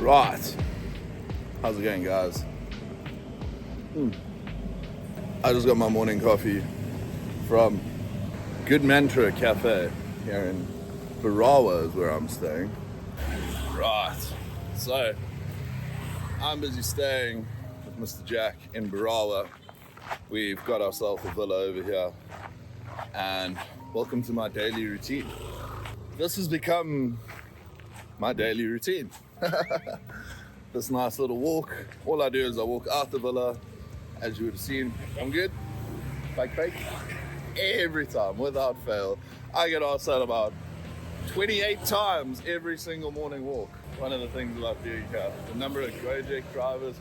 Right, how's it going, guys? I just got my morning coffee from Good Mantra Cafe here in Barawa is where I'm staying. Right, so I'm busy staying with Mr. Jack in Barawa. We've got ourselves a villa over here, and welcome to my daily routine. This has become my daily routine. This nice little walk. All I do is I walk out the villa, as you would have seen. I'm good. Fake. Every time, without fail. I get asked that about 28 times every single morning walk. One of the things about doing here, the number of Gojek drivers,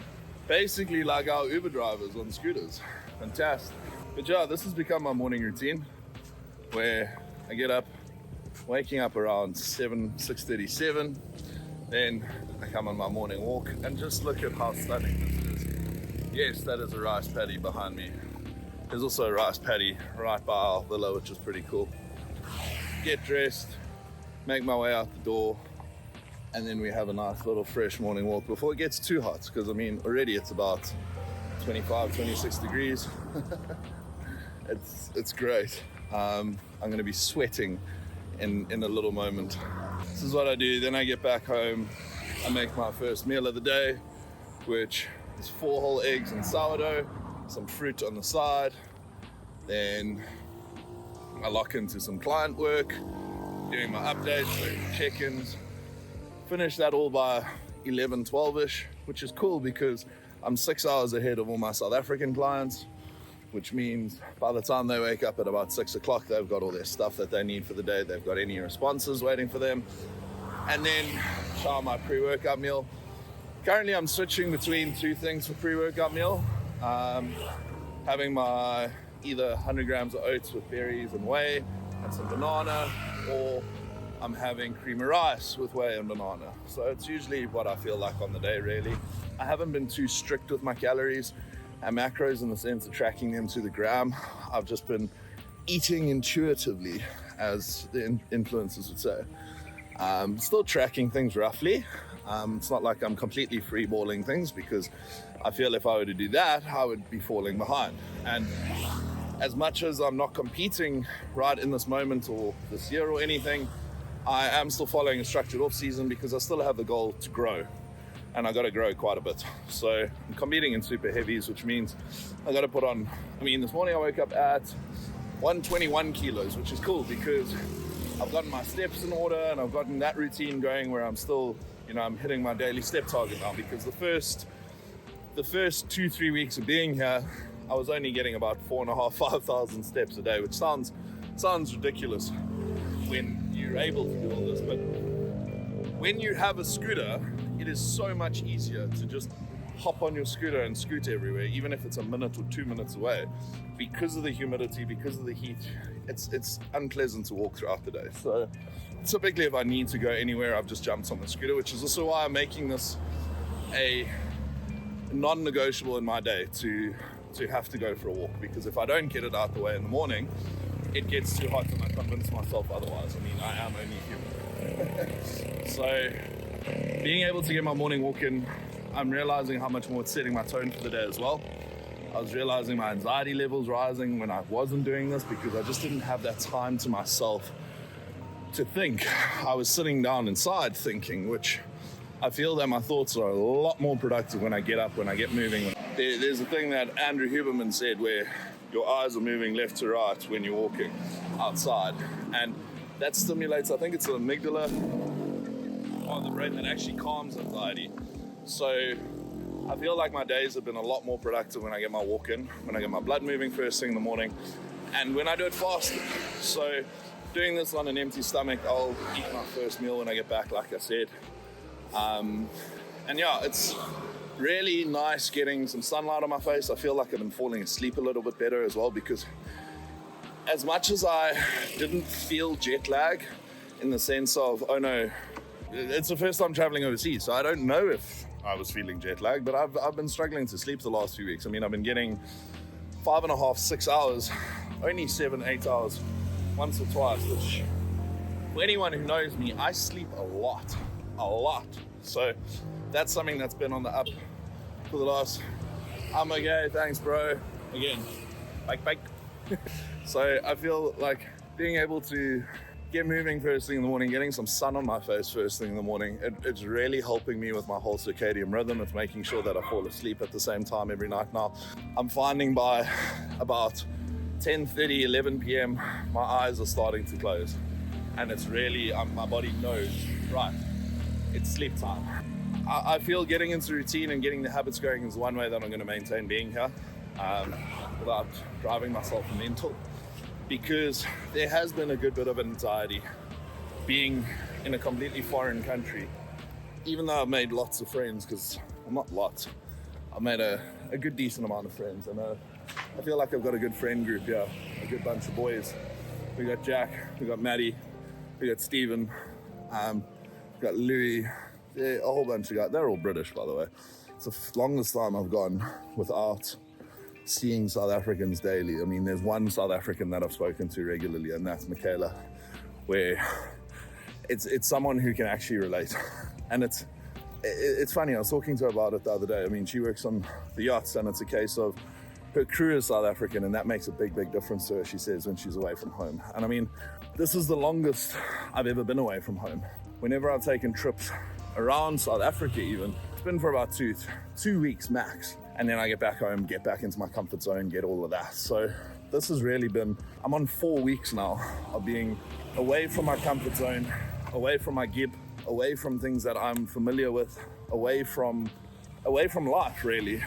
basically like our Uber drivers on scooters. Fantastic. But yeah, this has become my morning routine, where I get up, waking up around 6:37, then I come on my morning walk, and just look at how stunning this is. Yes, that is a rice paddy behind me. There's also a rice paddy right by our villa, which is pretty cool. Get dressed, make my way out the door, and then we have a nice little fresh morning walk before it gets too hot, because I mean already it's about 25, 26 degrees. It's great. I'm going to be sweating in a little moment. This is what I do. Then I get back home, I make my first meal of the day, which is 4 whole eggs and sourdough, some fruit on the side. Then I lock into some client work, doing my updates, doing check-ins. Finish that all by 11, 12ish, which is cool because I'm 6 hours ahead of all my South African clients, which means by the time they wake up at about 6 o'clock, they've got all their stuff that they need for the day. They've got any responses waiting for them. And then shower my pre-workout meal. Currently, I'm switching between 2 things for pre-workout meal. Having my either 100 grams of oats with berries and whey and some banana, or I'm having cream of rice with whey and banana. So it's usually what I feel like on the day, really. I haven't been too strict with my calories and macros in the sense of tracking them to the gram. I've just been eating intuitively, as the influencers would say. Still tracking things roughly. It's not like I'm completely freeballing things, because I feel if I were to do that, I would be falling behind. And as much as I'm not competing right in this moment or this year or anything, I am still following a structured off season because I still have the goal to grow. And I got to grow quite a bit. So I'm competing in super heavies, which means I got to put on, this morning I woke up at 121 kilos, which is cool because I've gotten my steps in order and I've gotten that routine going where I'm still, I'm hitting my daily step target now, because the first 2-3 weeks of being here, I was only getting about 4,500-5,000 steps a day, which sounds ridiculous when you're able to do all this. But when you have a scooter, it is so much easier to just hop on your scooter and scoot everywhere, even if it's a minute or 2 minutes away. Because of the humidity, because of the heat, it's unpleasant to walk throughout the day. So typically if I need to go anywhere, I've just jumped on the scooter, which is also why I'm making this a non-negotiable in my day to have to go for a walk, because if I don't get it out the way in the morning, it gets too hot and I convince myself otherwise. I am only human. So being able to get my morning walk in, I'm realizing how much more it's setting my tone for the day as well. I was realizing my anxiety levels rising when I wasn't doing this, because I just didn't have that time to myself to think. I was sitting down inside thinking, which I feel that my thoughts are a lot more productive when I get up, when I get moving. There's a thing that Andrew Huberman said where your eyes are moving left to right when you're walking outside, and that stimulates, I think it's the amygdala part of the brain that actually calms anxiety. So I feel like my days have been a lot more productive when I get my walk in, when I get my blood moving first thing in the morning, and when I do it fasted. So doing this on an empty stomach, I'll eat my first meal when I get back, like I said. And yeah, it's really nice getting some sunlight on my face. I feel like I've been falling asleep a little bit better as well, because as much as I didn't feel jet lag in the sense of, oh no, it's the first time traveling overseas, so I don't know if I was feeling jet lag, but I've been struggling to sleep the last few weeks. I've been getting 5.5, 6 hours, only 7-8 hours once or twice, which for anyone who knows me, I sleep a lot. So that's something that's been on the up for the last, I'm okay, thanks bro, again, bike. So I feel like being able to get moving first thing in the morning, getting some sun on my face first thing in the morning, it's really helping me with my whole circadian rhythm. It's making sure that I fall asleep at the same time every night now. I'm finding by about 10:30, 11 p.m, my eyes are starting to close. And it's really, my body knows, right, it's sleep time. I feel getting into routine and getting the habits going is one way that I'm going to maintain being here without driving myself mental, because there has been a good bit of anxiety being in a completely foreign country. Even though I've made lots of friends, because, well, not lots, I've made a good decent amount of friends, and I feel like I've got a good friend group here, a good bunch of boys. We got Jack, we got Maddie, we got Stephen, we got Louis, a whole bunch of guys. They're all British, by the way. It's the longest time I've gone without seeing South Africans daily. I mean, there's one South African that I've spoken to regularly, and that's Michaela, where it's someone who can actually relate. And it's funny, I was talking to her about it the other day. I mean, she works on the yachts, and it's a case of her crew is South African, and that makes a big difference to her, she says, when she's away from home. And I mean, this is the longest I've ever been away from home. Whenever I've taken trips around South Africa even, it's been for about two weeks max. And then I get back home, get back into my comfort zone, get all of that. So this has really been, I'm on 4 weeks now of being away from my comfort zone, away from my gib, away from things that I'm familiar with, away from life really.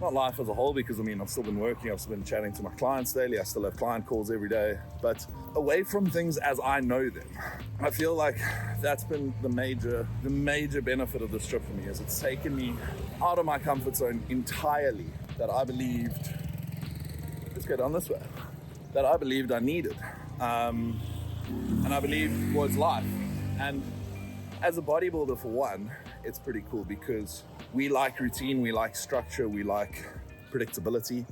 Not life as a whole, because I mean, I've still been working, I've still been chatting to my clients daily, I still have client calls every day, but away from things as I know them. I feel like that's been the major benefit of this trip for me, is it's taken me out of my comfort zone entirely, that I believed, let's go down this way, that I believed I needed, and I believed was life. And as a bodybuilder, for one, it's pretty cool because we like routine, we like structure, we like predictability.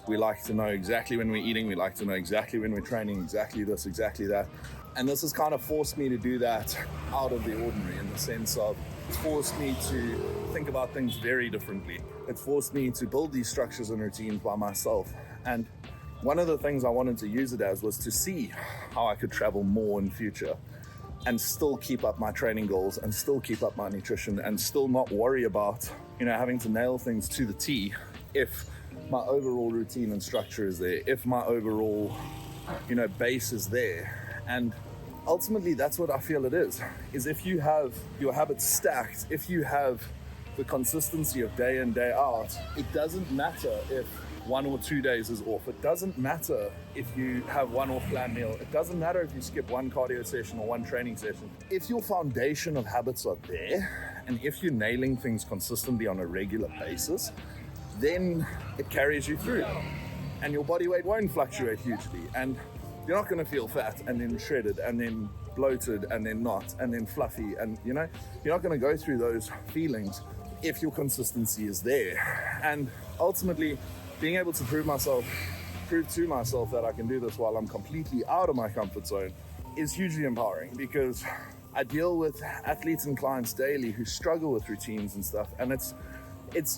We like to know exactly when we're eating, we like to know exactly when we're training, exactly this, exactly that. And this has kind of forced me to do that out of the ordinary, in the sense of it's forced me to think about things very differently. It's forced me to build these structures and routines by myself. And one of the things I wanted to use it as was to see how I could travel more in the future and still keep up my training goals and still keep up my nutrition and still not worry about, having to nail things to the T if my overall routine and structure is there, if my overall, base is there. And ultimately that's what I feel it is if you have your habits stacked, if you have the consistency of day in, day out, it doesn't matter if 1 or 2 days is off. It doesn't matter if you have one off-plan meal. It doesn't matter if you skip one cardio session or one training session. If your foundation of habits are there, and if you're nailing things consistently on a regular basis, then it carries you through. And your body weight won't fluctuate hugely. And you're not going to feel fat and then shredded and then bloated and then not and then fluffy. And, you're not going to go through those feelings if your consistency is there. And ultimately, being able to prove to myself that I can do this while I'm completely out of my comfort zone is hugely empowering, because I deal with athletes and clients daily who struggle with routines and stuff, and it's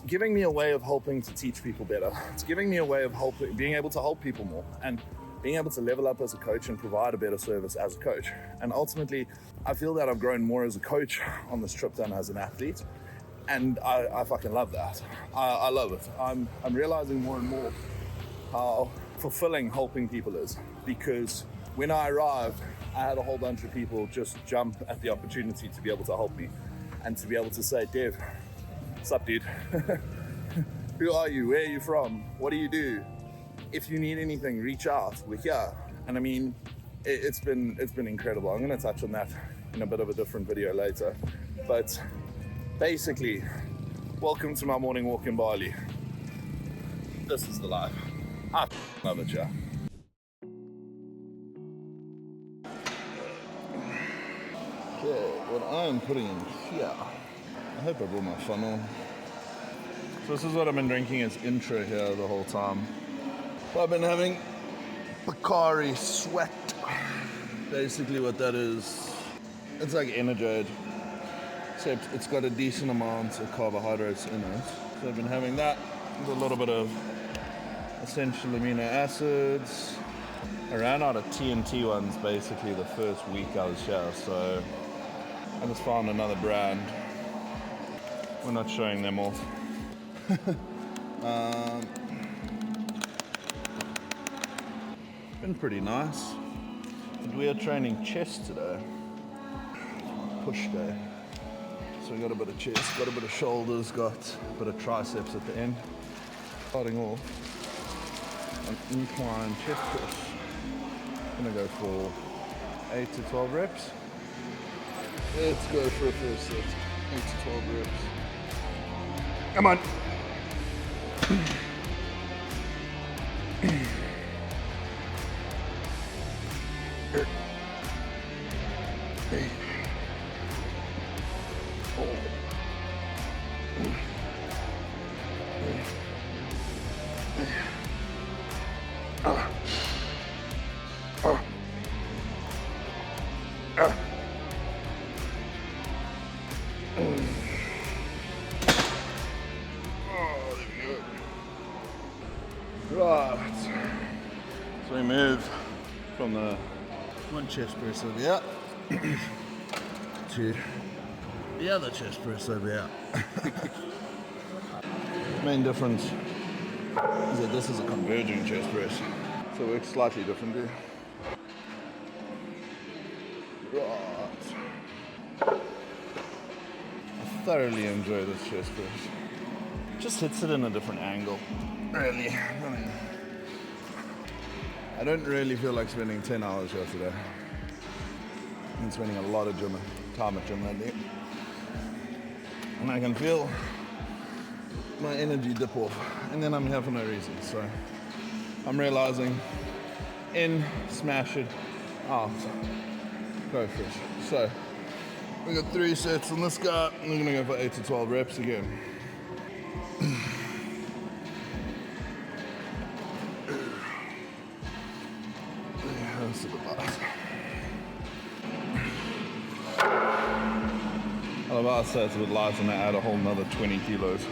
giving me a way of helping to teach people better. It's giving me a way of being able to help people more, and being able to level up as a coach and provide a better service as a coach. And ultimately, I feel that I've grown more as a coach on this trip than as an athlete. And I fucking love that. I love it. I'm realizing more and more how fulfilling helping people is, because when I arrived, I had a whole bunch of people just jump at the opportunity to be able to help me and to be able to say, Dev, what's up, dude? Who are you? Where are you from? What do you do? If you need anything, reach out. We're here. And I mean, it's been incredible. I'm going to touch on that in a bit of a different video later. But basically, welcome to my morning walk in Bali. This is the life. I love it, yeah. Okay, what I'm putting in here, I hope I brought my funnel. So this is what I've been drinking as intro here the whole time. So I've been having Pocari Sweat. Basically what that is, it's like Energade. except it's got a decent amount of carbohydrates in it. So I've been having that with a little bit of essential amino acids. I ran out of TNT ones basically the first week I was here, so I just found another brand. We're not showing them off. Been pretty nice. But we are training chest today. Push day. So we got a bit of chest, got a bit of shoulders, got a bit of triceps at the end. Starting off, an incline chest press. Gonna go for 8 to 12 reps. Let's go for a first set. 8 to 12 reps. Come on. Right, so we move from the one chest press over here to the other chest press over here. Main difference is that this is a converging chest press, so it works slightly differently. Right. I thoroughly enjoy this chest press. Just hits it in a different angle. Really, I don't really feel like spending 10 hours here today. I've been spending a lot of time at gym lately. And I can feel my energy dip off. And then I'm here for no reason. So I'm realizing in, smash it, out, go for it. So we got 3 sets on this guy. And we're gonna go for 8 to 12 reps again. I'll say it's a bit light and I add a whole nother 20 kilos.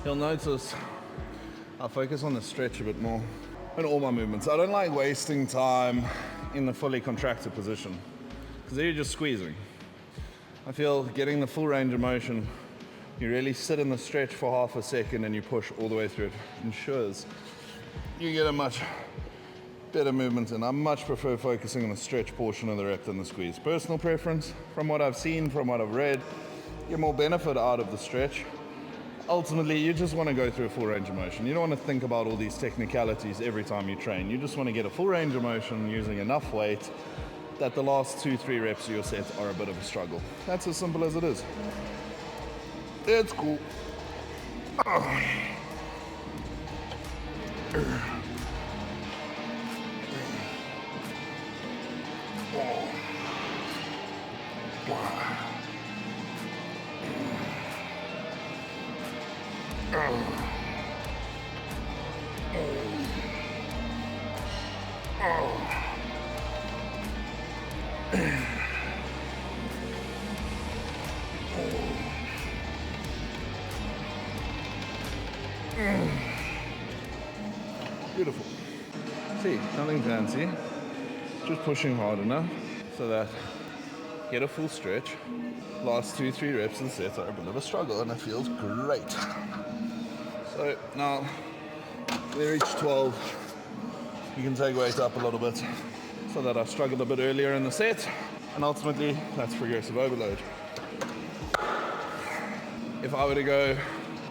You'll notice I focus on the stretch a bit more in all my movements. I don't like wasting time in the fully contracted position because then you're just squeezing. I feel getting the full range of motion, you really sit in the stretch for half a second and you push all the way through it. Ensures you get a much better movement, and I much prefer focusing on the stretch portion of the rep than the squeeze. Personal preference, from what I've seen, from what I've read, you get more benefit out of the stretch. Ultimately, you just want to go through a full range of motion. You don't want to think about all these technicalities every time you train. You just want to get a full range of motion using enough weight that the last 2-3 reps of your set are a bit of a struggle. That's as simple as it is. It's cool. Beautiful. See, nothing fancy, just pushing hard enough so that get a full stretch. Last 2-3 reps of the set are a bit of a struggle and it feels great. So now we reach 12, you can take weight up a little bit so that I struggled a bit earlier in the set, and ultimately that's progressive overload. If I were to go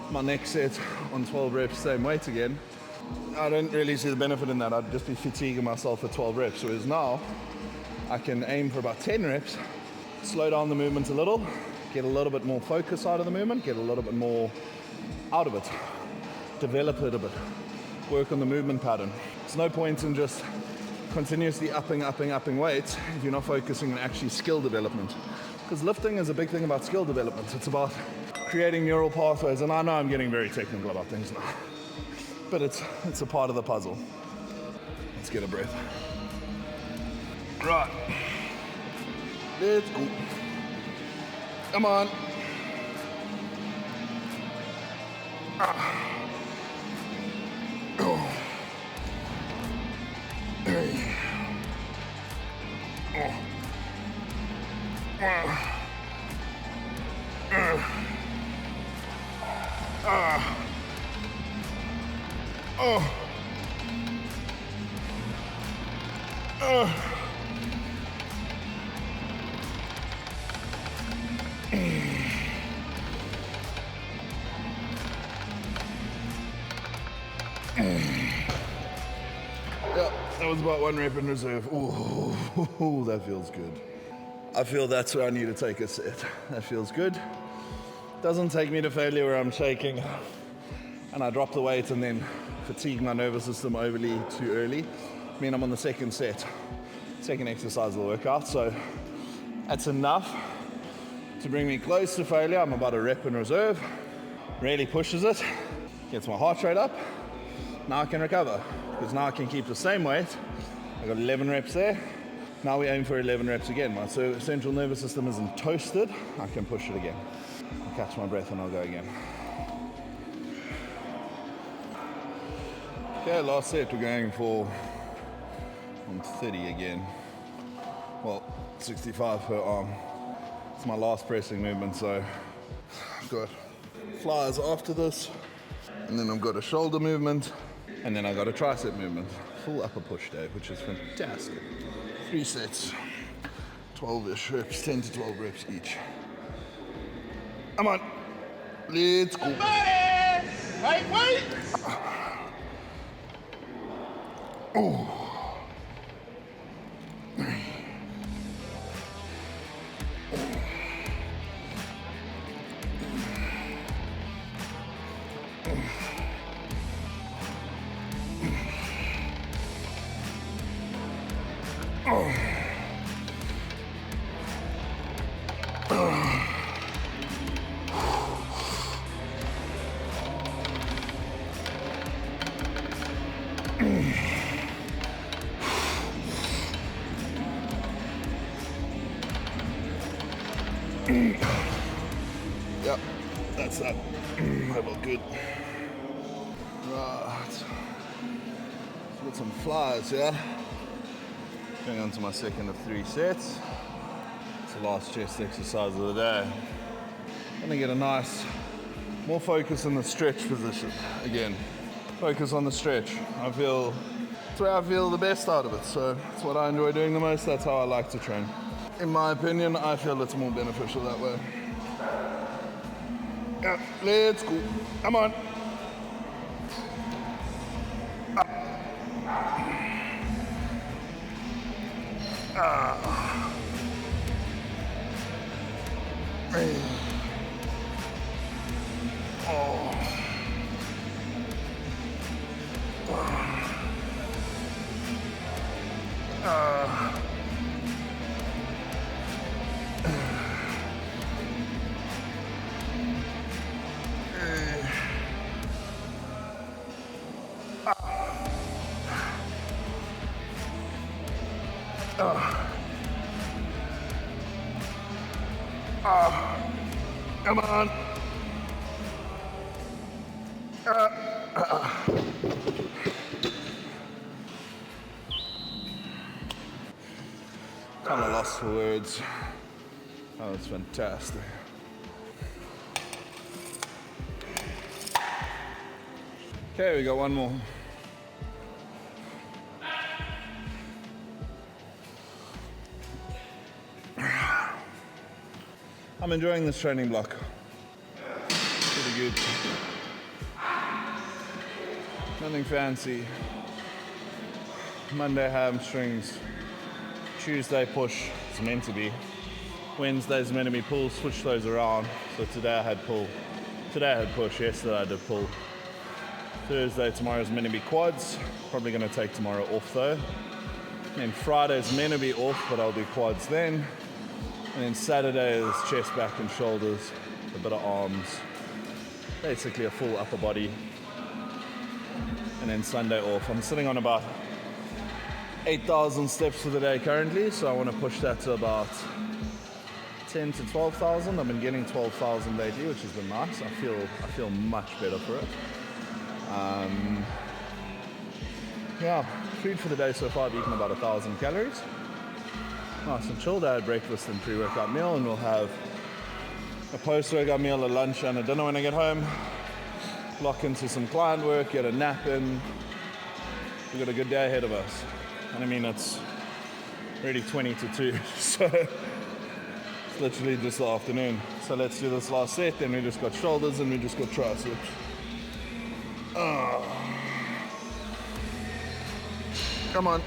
my next set on 12 reps, same weight again, I don't really see the benefit in that. I'd just be fatiguing myself for 12 reps, whereas now I can aim for about 10 reps, slow down the movement a little, get a little bit more focus out of the movement, get a little bit more out of it, develop it a bit, work on the movement pattern. There's no point in just continuously upping weights if you're not focusing on actually skill development. Because lifting is a big thing about skill development. It's about creating neural pathways, and I know I'm getting very technical about things now, but it's a part of the puzzle. Let's get a breath. Right. Let's go. Come on. Oh. Hey. Oh. Yeah, that was about 1 rep in reserve. Ooh, that feels good. I feel that's where I need to take a set. That feels good. Doesn't take me to failure where I'm shaking and I drop the weight and then fatigue my nervous system overly too early. I mean, I'm on the second set, second exercise of the workout, so that's enough to bring me close to failure. I'm about a rep in reserve. Really pushes it, gets my heart rate up. Now I can recover, because now I can keep the same weight. I got 11 reps there. Now we aim for 11 reps again. My central nervous system isn't toasted. I can push it again. I'll catch my breath and I'll go again. Okay, last set, we're going for 130 again. Well, 65 per arm. It's my last pressing movement, so I've got flyers after this, and then I've got a shoulder movement, and then I've got a tricep movement. Full upper push day, which is fantastic. 3 sets, 12-ish reps, 10 to 12 reps each. Come on, let's go. Wait. Oh. Yep, that's that. That looked good. Right. So got some flyers here. Going on to my second of 3 sets. It's the last chest exercise of the day. I'm gonna get a nice, more focus in the stretch position. Again, focus on the stretch. That's where I feel the best out of it. So it's what I enjoy doing the most. That's how I like to train. In my opinion, I feel it's more beneficial that way. Yeah, let's go. Come on. Come on. Kind of lost for words. That was fantastic. Okay, we got one more. I'm enjoying this training block. Pretty good. Nothing fancy. Monday hamstrings. Tuesday push. It's meant to be. Wednesday's meant to be pull. Switch those around. So today I had pull. Today I had push. Yesterday I did pull. Thursday, tomorrow's meant to be quads. Probably going to take tomorrow off though. And Friday's meant to be off, but I'll do quads then. And then Saturday is chest, back and shoulders, a bit of arms, basically a full upper body. And then Sunday off. I'm sitting on about 8,000 steps for the day currently, so I want to push that to about 10 to 12,000. I've been getting 12,000 lately, which has been nice. I feel much better for it. Yeah, food for the day so far, I've eaten about 1,000 calories. Nice and chilled. I had breakfast and pre-workout meal, and we'll have a post-workout meal, a lunch, and a dinner when I get home. Lock into some client work, get a nap in. We've got a good day ahead of us. And I mean, it's already 20 to 2, so it's literally just the afternoon. So let's do this last set, then we just got shoulders and we just got triceps. Come on.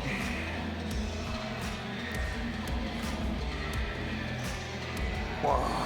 Wow.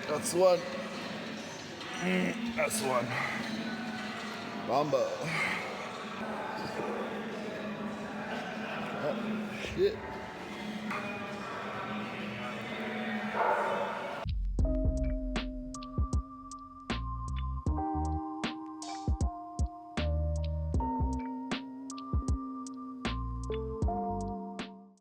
That's the one. That's the one. Mambo. Oh, shit.